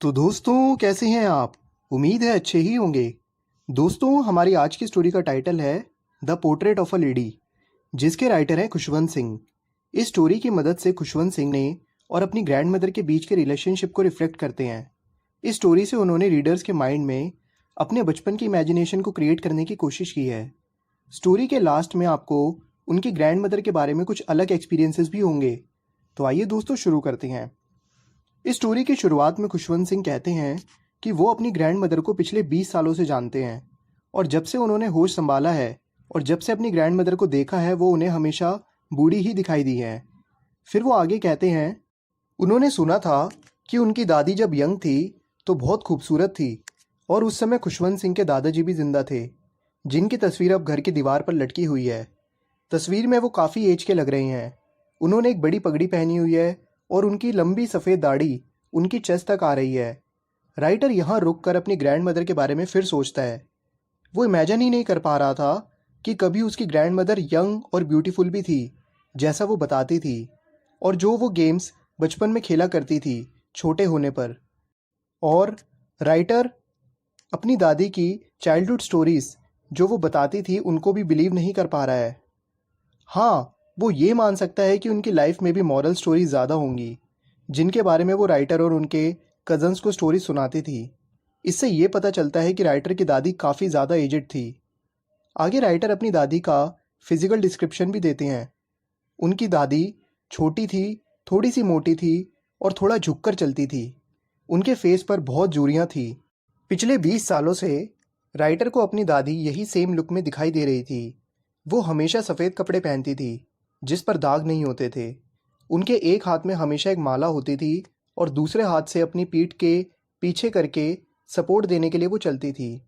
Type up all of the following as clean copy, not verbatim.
तो दोस्तों कैसे हैं आप। उम्मीद है अच्छे ही होंगे। दोस्तों हमारी आज की स्टोरी का टाइटल है the portrait of a lady, जिसके राइटर हैं खुशवंत सिंह। इस स्टोरी की मदद से खुशवंत सिंह ने और अपनी ग्रैंड मदर के बीच के रिलेशनशिप को रिफ्लेक्ट करते हैं। इस स्टोरी से उन्होंने रीडर्स के माइंड में अपने बचपन की इमेजिनेशन को क्रिएट करने की कोशिश की है। स्टोरी के लास्ट में आपको उनकी ग्रैंड मदर के बारे में कुछ अलग एक्सपीरियंसेस भी होंगे। तो आइए दोस्तों शुरू करते हैं। इस स्टोरी की शुरुआत में खुशवंत सिंह कहते हैं कि वो अपनी ग्रैंड मदर को पिछले 20 सालों से जानते हैं और जब से उन्होंने होश संभाला है और जब से अपनी ग्रैंड मदर को देखा है वो उन्हें हमेशा बूढ़ी ही दिखाई दी है। फिर वो आगे कहते हैं, उन्होंने सुना था कि उनकी दादी जब यंग थी तो बहुत खूबसूरत थी और उस समय खुशवंत सिंह के दादाजी भी जिंदा थे, जिनकी तस्वीर अब घर की दीवार पर लटकी हुई है। तस्वीर में वो काफ़ी एज के लग रहे हैं। उन्होंने एक बड़ी पगड़ी पहनी हुई है और उनकी लंबी सफ़ेद दाढ़ी उनकी चेस्ट तक आ रही है। राइटर यहाँ रुक कर अपनी ग्रैंड मदर के बारे में फिर सोचता है। वो इमेजिन ही नहीं कर पा रहा था कि कभी उसकी ग्रैंड मदर यंग और ब्यूटीफुल भी थी जैसा वो बताती थी, और जो वो गेम्स बचपन में खेला करती थी छोटे होने पर। और राइटर अपनी दादी की चाइल्डहुड स्टोरीज जो वो बताती थी उनको भी बिलीव नहीं कर पा रहा है। हाँ, वो ये मान सकता है कि उनकी लाइफ में भी मॉरल स्टोरीज ज़्यादा होंगी, जिनके बारे में वो राइटर और उनके कज़न्स को स्टोरी सुनाती थी। इससे ये पता चलता है कि राइटर की दादी काफ़ी ज़्यादा एजड थी। आगे राइटर अपनी दादी का फिजिकल डिस्क्रिप्शन भी देते हैं। उनकी दादी छोटी थी, थोड़ी सी मोटी थी और थोड़ा झुककर चलती थी। उनके फेस पर बहुत झुर्रियाँ थी। पिछले 20 सालों से राइटर को अपनी दादी यही सेम लुक में दिखाई दे रही थी। वो हमेशा सफ़ेद कपड़े पहनती थी जिस पर दाग नहीं होते थे। उनके एक हाथ में हमेशा एक माला होती थी और दूसरे हाथ से अपनी पीठ के पीछे करके सपोर्ट देने के लिए वो चलती थी।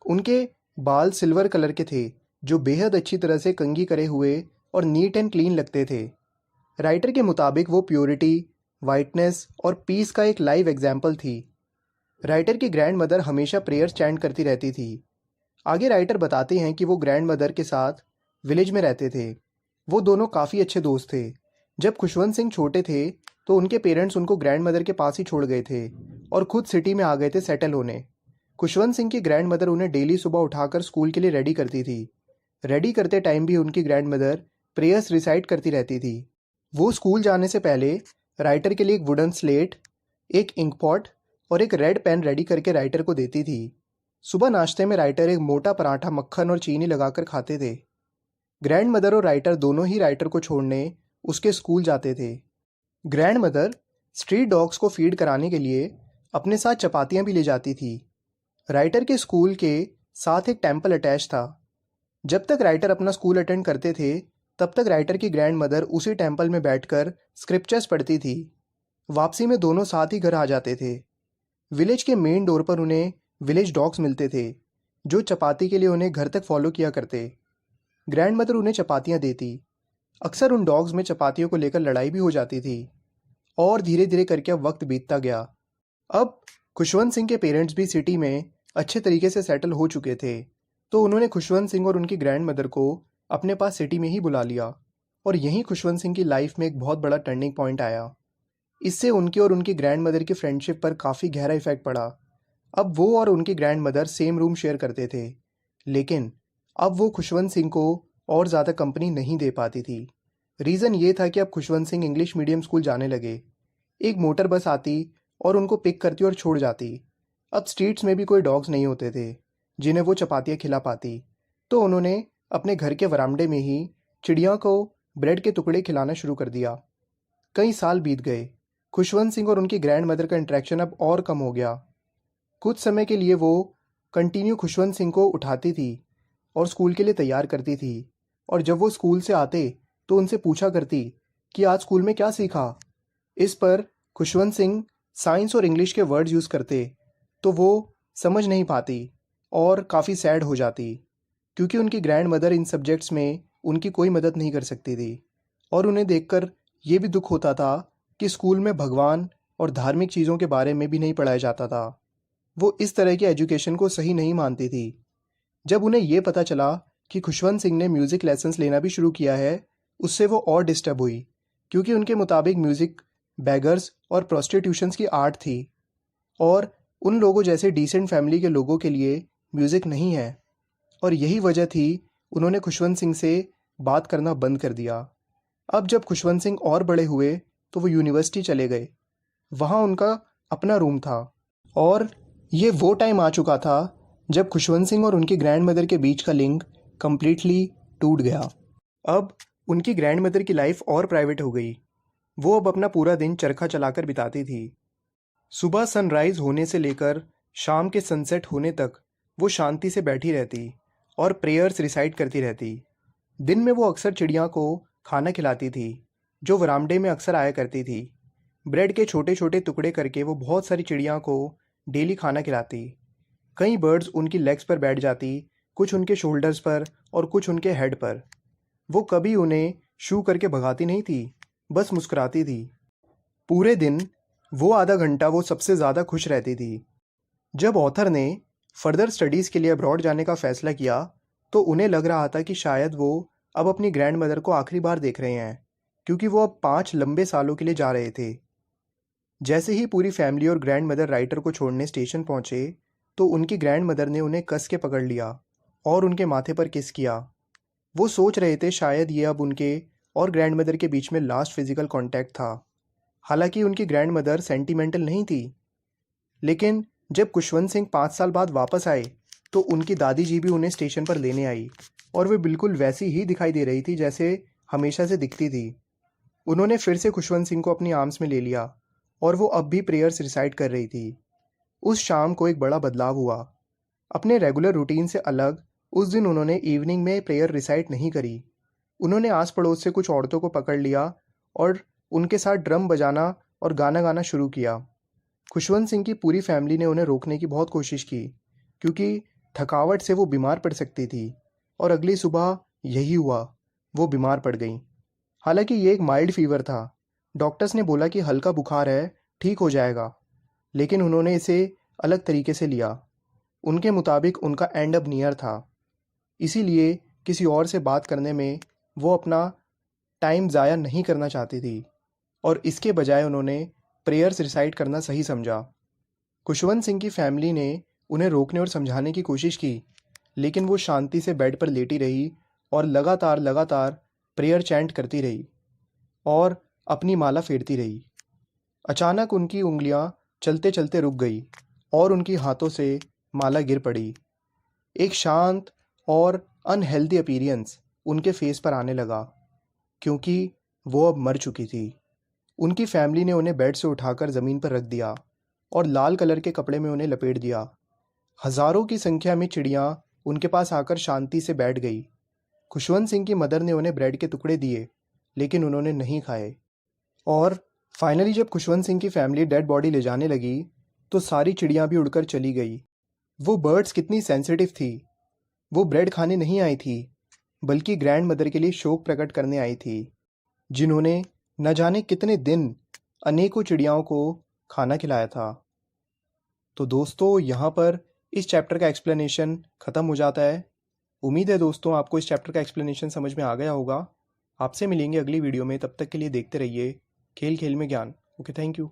उनके बाल सिल्वर कलर के थे जो बेहद अच्छी तरह से कंघी करे हुए और नीट एंड क्लीन लगते थे। राइटर के मुताबिक वो प्योरिटी, वाइटनेस और पीस का एक लाइव एग्जाम्पल थी। राइटर की ग्रैंड मदर हमेशा प्रेयर्स चैंट करती रहती थी। आगे राइटर बताते हैं कि वो ग्रैंड मदर के साथ विलेज में रहते थे। वो दोनों काफ़ी अच्छे दोस्त थे। जब खुशवंत सिंह छोटे थे तो उनके पेरेंट्स उनको ग्रैंड मदर के पास ही छोड़ गए थे और खुद सिटी में आ गए थे सेटल होने। खुशवंत सिंह की ग्रैंड मदर उन्हें डेली सुबह उठाकर स्कूल के लिए रेडी करती थी। रेडी करते टाइम भी उनकी ग्रैंड मदर प्रेयर्स रिसाइट करती रहती थी। वो स्कूल जाने से पहले राइटर के लिए एक वुडन स्लेट, एक इंक पॉट और एक रेड पेन रेडी करके राइटर को देती थी। सुबह नाश्ते में राइटर एक मोटा पराठा मक्खन और चीनी लगाकर खाते थे। ग्रैंड मदर और राइटर दोनों ही राइटर को छोड़ने उसके स्कूल जाते थे। ग्रैंड मदर स्ट्रीट डॉग्स को फीड कराने के लिए अपने साथ चपातियाँ भी ले जाती थी। राइटर के स्कूल के साथ एक टेम्पल अटैच था। जब तक राइटर अपना स्कूल अटेंड करते थे तब तक राइटर की ग्रैंड मदर उसी टेम्पल में बैठकर स्क्रिप्चर्स पढ़ती थी। वापसी में दोनों साथ ही घर आ जाते थे। विलेज के मेन डोर पर उन्हें विलेज डॉग्स मिलते थे जो चपाती के लिए उन्हें घर तक फॉलो किया करते। ग्रैंड मदर उन्हें चपातियाँ देती। अक्सर उन डॉग्स में चपातियों को लेकर लड़ाई भी हो जाती थी और धीरे धीरे करके अब वक्त बीतता गया। अब खुशवंत सिंह के पेरेंट्स भी सिटी में अच्छे तरीके से सेटल हो चुके थे, तो उन्होंने खुशवंत सिंह और उनकी ग्रैंड मदर को अपने पास सिटी में ही बुला लिया और यहीं खुशवंत सिंह की लाइफ में एक बहुत बड़ा टर्निंग पॉइंट आया। इससे उनकी और उनकी ग्रैंड मदर की फ्रेंडशिप पर काफ़ी गहरा इफेक्ट पड़ा। अब वो और उनकी grand mother same room share करते थे, लेकिन अब वो खुशवंत सिंह को और ज़्यादा कंपनी नहीं दे पाती थी। रीज़न ये था कि अब Khushwant Singh English medium school जाने लगे। एक मोटर बस आती और उनको पिक करती और छोड़ जाती। अब स्ट्रीट्स में भी कोई डॉग्स नहीं होते थे जिन्हें वो चपातियाँ खिला पाती, तो उन्होंने अपने घर के वरामदे में ही चिड़िया को ब्रेड के टुकड़े खिलाना शुरू कर दिया। कई साल बीत गए। खुशवंत सिंह और उनकी ग्रैंड मदर का इंटरेक्शन अब और कम हो गया। कुछ समय के लिए वो कंटिन्यू खुशवंत सिंह को उठाती थी और स्कूल के लिए तैयार करती थी, और जब वो स्कूल से आते तो उनसे पूछा करती कि आज स्कूल में क्या सीखा। इस पर खुशवंत सिंह साइंस और इंग्लिश के वर्ड्स यूज़ करते तो वो समझ नहीं पाती और काफ़ी सैड हो जाती, क्योंकि उनकी ग्रैंड मदर इन सब्जेक्ट्स में उनकी कोई मदद नहीं कर सकती थी। और उन्हें देखकर ये भी दुख होता था कि स्कूल में भगवान और धार्मिक चीज़ों के बारे में भी नहीं पढ़ाया जाता था। वो इस तरह की एजुकेशन को सही नहीं मानती थी। जब उन्हें ये पता चला कि खुशवंत सिंह ने म्यूज़िक लेसन्स लेना भी शुरू किया है, उससे वो और डिस्टर्ब हुई, क्योंकि उनके मुताबिक म्यूज़िक बैगर्स और प्रोस्टिट्यूशंस की आर्ट थी और उन लोगों जैसे डिसेंट फैमिली के लोगों के लिए म्यूज़िक नहीं है। और यही वजह थी उन्होंने खुशवंत सिंह से बात करना बंद कर दिया। अब जब खुशवंत सिंह और बड़े हुए तो वो यूनिवर्सिटी चले गए। वहाँ उनका अपना रूम था और ये वो टाइम आ चुका था जब खुशवंत सिंह और उनकी ग्रैंड मदर के बीच का लिंक कम्प्लीटली टूट गया। अब उनकी ग्रैंड मदर की लाइफ और प्राइवेट हो गई। वो अब अपना पूरा दिन चरखा चलाकर बिताती थी। सुबह सनराइज होने से लेकर शाम के सनसेट होने तक वो शांति से बैठी रहती और प्रेयर्स रिसाइट करती रहती। दिन में वो अक्सर चिड़िया को खाना खिलाती थी जो वरामडे में अक्सर आया करती थी। ब्रेड के छोटे छोटे टुकड़े करके वो बहुत सारी चिड़िया को डेली खाना खिलाती। कई बर्ड्स उनकी लेग्स पर बैठ जाती, कुछ उनके शोल्डर्स पर और कुछ उनके हेड पर। वो कभी उन्हें शू करके भगाती नहीं थी, बस मुस्कुराती थी। पूरे दिन वो आधा घंटा वो सबसे ज़्यादा खुश रहती थी। जब ऑथर ने फर्दर स्टडीज़ के लिए अब्रॉड जाने का फ़ैसला किया तो उन्हें लग रहा था कि शायद वो अब अपनी ग्रैंड मदर को आखिरी बार देख रहे हैं, क्योंकि वो अब 5 लंबे सालों के लिए जा रहे थे। जैसे ही पूरी फैमिली और ग्रैंड मदर राइटर को छोड़ने स्टेशन पहुंचे तो उनकी ग्रैंड मदर ने उन्हें कस के पकड़ लिया और उनके माथे पर किस किया। वो सोच रहे थे शायद ये अब उनके और ग्रैंड मदर के बीच में लास्ट फिजिकल कांटेक्ट था। हालांकि उनकी ग्रैंड मदर सेंटिमेंटल नहीं थी, लेकिन जब खुशवंत सिंह 5 साल बाद वापस आए तो उनकी दादी जी भी उन्हें स्टेशन पर लेने आई और वे बिल्कुल वैसी ही दिखाई दे रही थी जैसे हमेशा से दिखती थी। उन्होंने फिर से खुशवंत सिंह को अपनी आर्म्स में ले लिया और वो अब भी प्रेयर्स रिसाइट कर रही थी। उस शाम को एक बड़ा बदलाव हुआ। अपने रेगुलर रूटीन से अलग उस दिन उन्होंने इवनिंग में प्रेयर रिसाइट नहीं करी। उन्होंने आस पड़ोस से कुछ औरतों को पकड़ लिया और उनके साथ ड्रम बजाना और गाना गाना शुरू किया। खुशवंत सिंह की पूरी फैमिली ने उन्हें रोकने की बहुत कोशिश की, क्योंकि थकावट से वो बीमार पड़ सकती थी। और अगली सुबह यही हुआ, वो बीमार पड़ गई। हालांकि ये एक माइल्ड फीवर था। डॉक्टर्स ने बोला कि हल्का बुखार है, ठीक हो जाएगा, लेकिन उन्होंने इसे अलग तरीके से लिया। उनके मुताबिक उनका एंड अब नियर था, इसीलिए किसी और से बात करने में वो अपना टाइम ज़ाया नहीं करना चाहती थी और इसके बजाय उन्होंने प्रेयर्स रिसाइट करना सही समझा। खुशवंत सिंह की फैमिली ने उन्हें रोकने और समझाने की कोशिश की, लेकिन वो शांति से बेड पर लेटी रही और लगातार प्रेयर चैंट करती रही और अपनी माला फेरती रही। अचानक उनकी उंगलियां चलते चलते रुक गई और उनकी हाथों से माला गिर पड़ी। एक शांत और अनहेल्दी अपीयरेंस उनके फेस पर आने लगा, क्योंकि वो अब मर चुकी थी। उनकी फैमिली ने उन्हें बेड से उठाकर ज़मीन पर रख दिया और लाल कलर के कपड़े में उन्हें लपेट दिया। हज़ारों की संख्या में चिड़ियाँ उनके पास आकर शांति से बैठ गई। खुशवंत सिंह की मदर ने उन्हें ब्रेड के टुकड़े दिए, लेकिन उन्होंने नहीं खाए। और फाइनली जब खुशवंत सिंह की फैमिली डेड बॉडी ले जाने लगी तो सारी चिड़ियाँ भी उड़कर चली गई। वो बर्ड्स कितनी सेंसिटिव थी। वो ब्रेड खाने नहीं आई थी, बल्कि ग्रैंड मदर के लिए शोक प्रकट करने आई थी, जिन्होंने न जाने कितने दिन अनेकों चिड़ियाओं को खाना खिलाया था। तो दोस्तों, यहाँ पर इस चैप्टर का एक्सप्लेनेशन ख़त्म हो जाता है। उम्मीद है दोस्तों आपको इस चैप्टर का एक्सप्लेनेशन समझ में आ गया होगा। आपसे मिलेंगे अगली वीडियो में, तब तक के लिए देखते रहिए खेल खेल में ज्ञान। Okay, thank you.